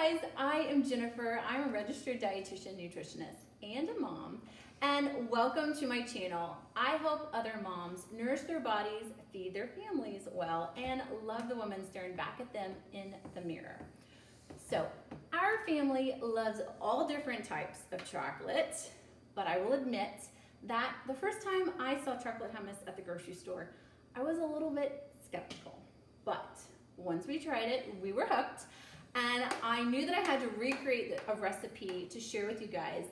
guys, I am Jennifer. I'm a registered dietitian, nutritionist, and a mom. And welcome to my channel. I help other moms nourish their bodies, feed their families well, and love the woman staring back at them in the mirror. So, our family loves all different types of chocolate, but I will admit that the first time I saw chocolate hummus at the grocery store, I was a little bit skeptical. But once we tried it, we were hooked. And I knew that I had to recreate a recipe to share with you guys.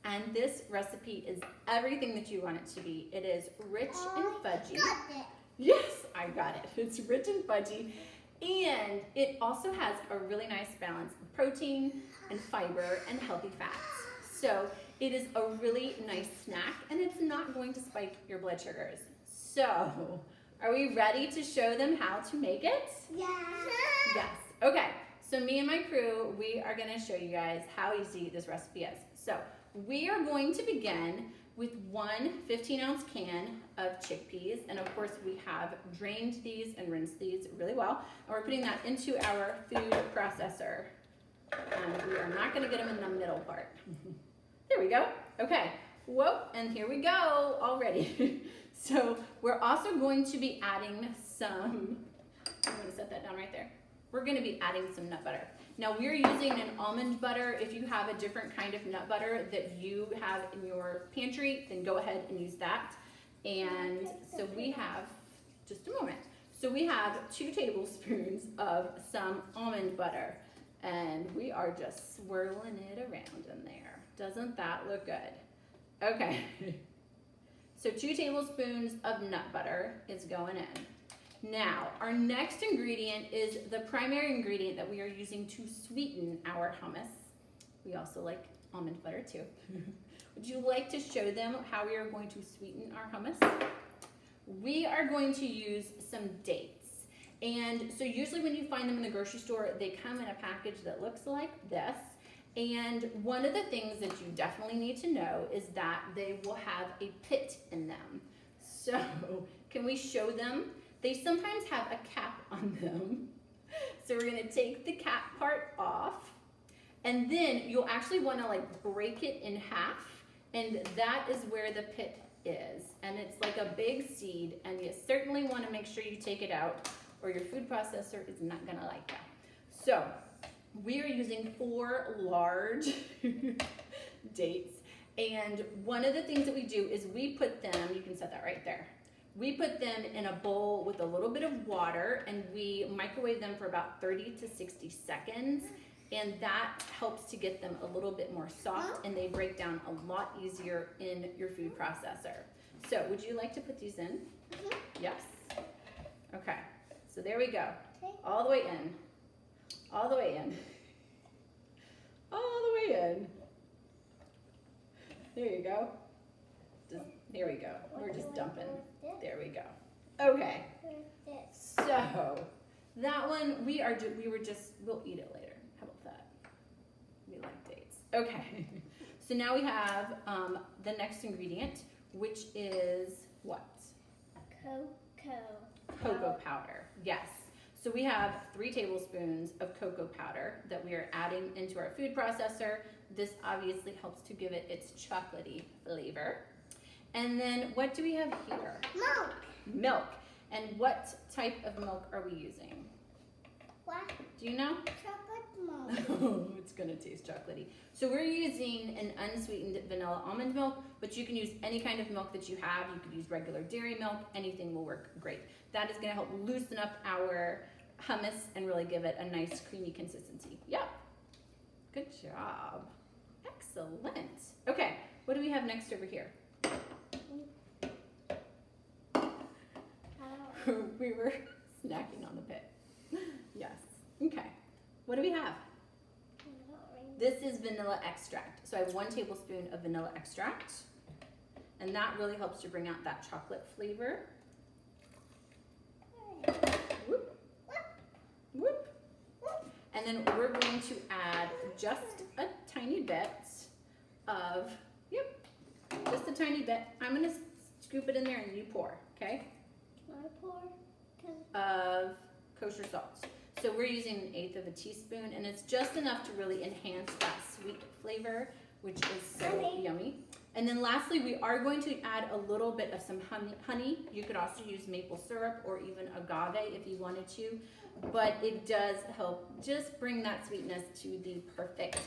And this recipe is everything that you want it to be. It is rich and fudgy. Got it. Yes, I got it. It's rich and fudgy. And it also has a really nice balance of protein and fiber and healthy fats. So it is a really nice snack and it's not going to spike your blood sugars. So are we ready to show them how to make it? Yeah. Yes. Okay. So me and my crew, we are going to show you guys how easy this recipe is. So we are going to begin with one 15-ounce can of chickpeas. And of course we have drained these and rinsed these really well. And we're putting that into our food processor. And we are not going to get them in the middle part. There we go. Okay. Whoa. And here we go already. So we're also going to be adding some, I'm going to set that down right there. We're going to be adding some nut butter. Now we're using an almond butter. If you have a different kind of nut butter that you have in your pantry, then go ahead and use that. And so we have, just a moment. So we have 2 tablespoons of some almond butter. And we are just swirling it around in there. Doesn't that look good? Okay. So 2 tablespoons of nut butter is going in. Now, our next ingredient is the primary ingredient that we are using to sweeten our hummus. We also like almond butter too. Would you like to show them how we are going to sweeten our hummus? We are going to use some dates. And so usually when you find them in the grocery store, they come in a package that looks like this. And one of the things that you definitely need to know is that they will have a pit in them. So can we show them? They sometimes have a cap on them. So we're gonna take the cap part off, and then you'll actually wanna like break it in half, and that is where the pit is. And it's like a big seed, and you certainly wanna make sure you take it out, or your food processor is not gonna like that. So we are using 4 large dates, and one of the things that we do is we put them, you can set that right there, we put them in a bowl with a little bit of water and we microwave them for about 30 to 60 seconds, and that helps to get them a little bit more soft and they break down a lot easier in your food processor. So would you like to put these in? Yes? Okay, so there we go. All the way in. All the way in. All the way in. There you go. There we go. We're just dumping. There we go. Okay. So that one we'll eat it later. How about that? We like dates. Okay. So now we have the next ingredient, which is what? Cocoa powder. Yes. So we have 3 tablespoons of cocoa powder that we are adding into our food processor. This obviously helps to give it its chocolatey flavor. And then what do we have here? Milk. Milk. And what type of milk are we using? What? Do you know? Chocolate milk. Oh, it's gonna taste chocolatey. So we're using an unsweetened vanilla almond milk, but you can use any kind of milk that you have. You could use regular dairy milk. Anything will work great. That is gonna help loosen up our hummus and really give it a nice creamy consistency. Yep. Good job. Excellent. Okay, what do we have next over here? We were snacking on the pit. Yes. Okay. What do we have? This is vanilla extract. So I have 1 tablespoon of vanilla extract. And that really helps to bring out that chocolate flavor. Whoop. Whoop. And then we're going to add just a tiny bit of, just a tiny bit. I'm going to scoop it in there and you pour, okay? Can I pour? Of kosher salt. So we're using 1/8 of a teaspoon, and it's just enough to really enhance that sweet flavor, which is so yummy. And then lastly, we are going to add a little bit of some honey. You could also use maple syrup or even agave if you wanted to, but it does help just bring that sweetness to the perfect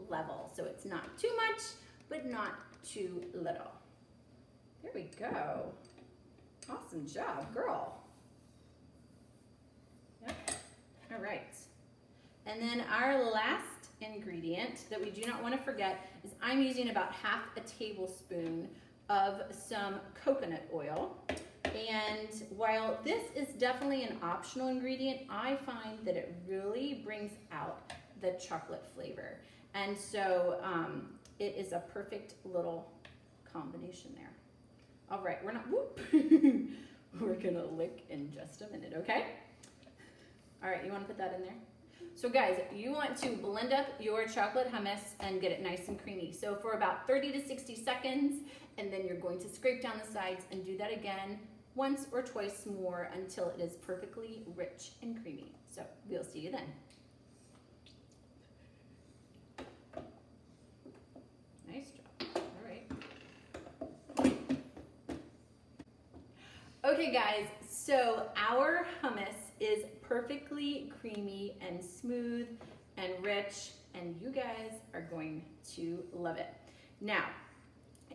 level. So it's not too much, but not too little. There we go. Awesome job, girl. Yep. All right. And then our last ingredient that we do not want to forget is I'm using about 1/2 tablespoon of some coconut oil. And while this is definitely an optional ingredient, I find that it really brings out the chocolate flavor. And so it is a perfect little combination there. All right, we're gonna lick in just a minute, okay? All right, you wanna put that in there? So guys, you want to blend up your chocolate hummus and get it nice and creamy. So for about 30 to 60 seconds, and then you're going to scrape down the sides and do that again once or twice more until it is perfectly rich and creamy. So we'll see you then. Nice job, all right. Okay guys, so our hummus is perfectly creamy and smooth and rich, and you guys are going to love it. Now,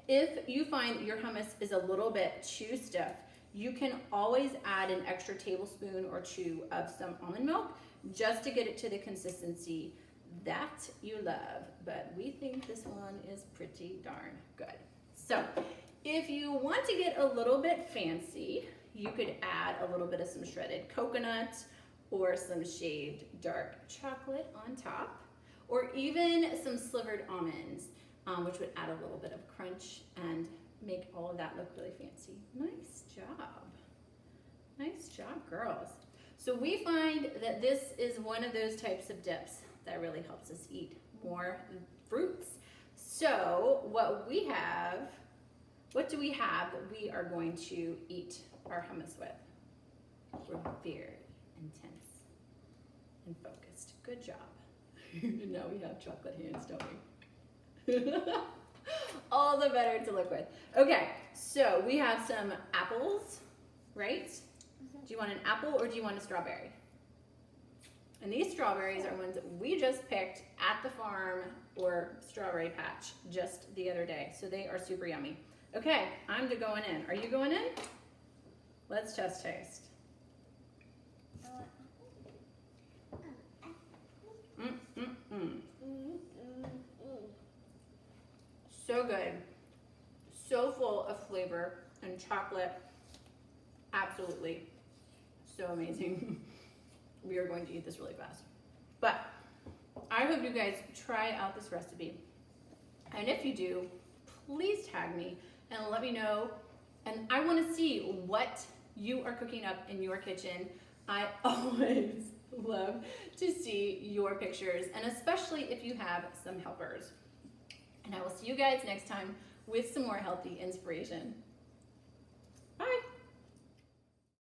if you find your hummus is a little bit too stiff, you can always add an extra tablespoon or 2 of some almond milk just to get it to the consistency that you love, but we think this one is pretty darn good. So if you want to get a little bit fancy, you could add a little bit of some shredded coconut or some shaved dark chocolate on top, or even some slivered almonds, which would add a little bit of crunch and make all of that look really fancy. Nice job. Nice job, girls. So we find that this is one of those types of dips that really helps us eat more fruits. So what do we have that we are going to eat our hummus with? We're very intense and focused. Good job. Now we have chocolate hands, don't we? All the better to look with. Okay, so we have some apples, right? Do you want an apple or do you want a strawberry? And these strawberries are ones that we just picked at the farm or strawberry patch just the other day. So they are super yummy. Okay, I'm going in. Are you going in? Let's just taste. So good. So full of flavor and chocolate. Absolutely. So amazing. We are going to eat this really fast. But I hope you guys try out this recipe. And if you do, please tag me and let me know. And I want to see what you are cooking up in your kitchen. I always love to see your pictures, and especially if you have some helpers. And I will see you guys next time with some more healthy inspiration.